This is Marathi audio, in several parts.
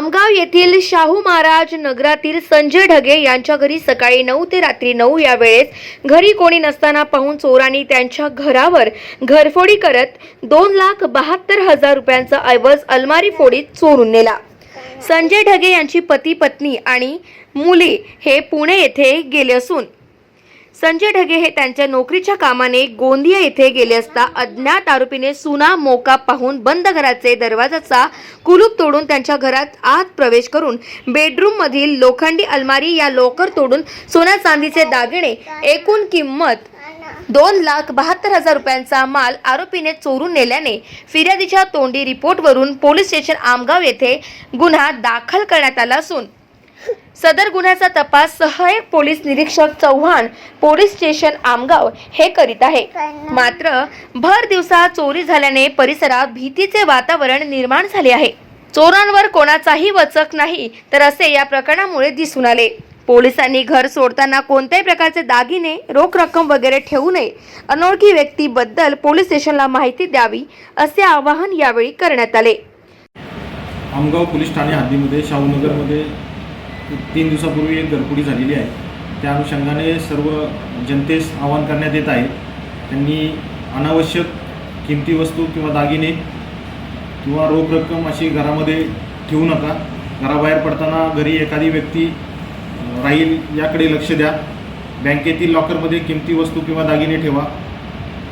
आमगाव येथील शाहू महाराज नगरातील संजय ढगे यांच्या घरी सकाळी 9 ते रात्री 9 या वेळेस घरी कोणी नसताना पाहून चोरांनी त्यांच्या घरावर घरफोडी करत 2,72,000 रुपयांचा ऐवज अलमारी फोडीत चोरून नेला। संजय ढगे यांची पती पत्नी आणि मुले हे पुणे येथे गेले असून संजय ढगे हे त्यांच्या नोकरीच्या कामाने गोंदिया येथे गेले असता अज्ञात आरोपीने सुना मोका पाहून बंद घराचे दरवाजाचा कुलूप तोडून त्यांच्या घरात आत प्रवेश करून बेडरूम मधील लोखंडी अलमारी या लॉकर तोडून सोन्या चांदीचे दागिने एकूण किंमत 2,72,000 रुपयांचा माल आरोपीने चोरून नेल्याने फिर्यादीच्या तोंडी रिपोर्टवरून पोलीस स्टेशन आमगाव येथे गुन्हा दाखल करण्यात आला असून सदर गुन्ह्याचा तपास सहाय्यक पोलीस निरीक्षक चव्हाण पोलीस स्टेशन आमगाव हे करीत आहे। मात्र भर दिवसा चोरी झाल्याने परिसरात भीतीचे वातावरण निर्माण झाले आहे। चोरांवर कोणाचाही वचक नाही तर असे या प्रकरणामुळे दिसून आले। पोलिसांनी घर सोडताना कोणत्याही प्रकारचे दागिने रोख रक्कम वगैरे ठेवू नये, अनोळखी व्यक्तीबद्दल पोलीस स्टेशनला माहिती द्यावी असे आवाहन यावेळी करण्यात आले। आमगाव पोलीस ठाणे हद्दीमध्ये शाहूनगरमध्ये 3 दिवसापूर्वी एक घरफोडी झालेली आहे। त्या अनुषंगाने सर्व जनतेस आवाहन करण्यात येत आहे, त्यांनी अनावश्यक किमती वस्तू किंवा दागिने किंवा रोख रक्कम अशी घरामध्ये ठेवू नका। घराबाहेर पडताना घरी एखादी व्यक्ती राहील याकडे लक्ष द्या। बँकेतील लॉकरमध्ये किमती वस्तू किंवा दागिने ठेवा।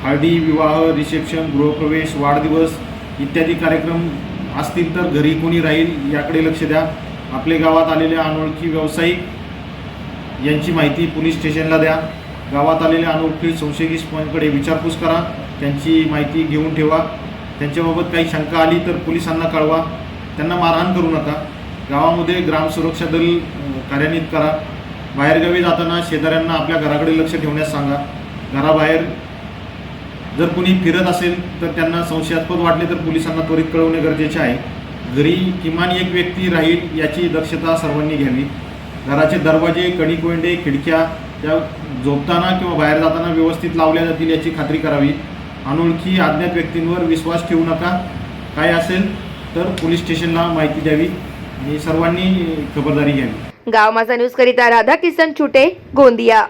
हळदी, विवाह, रिसेप्शन, गृहप्रवेश, वाढदिवस इत्यादी कार्यक्रम असतील तर घरी कोणी राहील याकडे लक्ष द्या। आपले गावात आलेल्या अनोळखी व्यावसायिक यांची माहिती पोलीस स्टेशनला द्या। गावात आलेल्या अनोळखी संशयितांकडे विचारपूस करा, त्यांची माहिती घेऊन ठेवा। त्यांच्याबाबत काही शंका आली तर पोलिसांना कळवा। त्यांना मारहाण करू नका। गावामध्ये ग्राम सुरक्षा दल कार्यान्वित करा। बाहेरगावी जाताना शेजाऱ्यांना आपल्या घराकडे लक्ष ठेवण्यास सांगा। घराबाहेर जर कोणी फिरत असेल तर त्यांना संशयास्पद वाटले तर पोलिसांना त्वरित कळवणे गरजेचे आहे। घरी किमान एक व्यक्ती राहील याची दक्षता सर्वांनी घ्यावी। घराचे दरवाजे, कडी-कोंडे, खिडक्या त्या झोपताना किंवा बाहेर जाताना व्यवस्थित लावल्या जातील याची खात्री करावी। अनोळखी अज्ञात व्यक्तींवर विश्वास ठेवू नका। काय असेल तर पोलीस स्टेशनला माहिती द्यावी आणि सर्वांनी खबरदारी घ्यावी। गाव माझा न्यूज करिता राधा किसन छुटे, गोंदिया।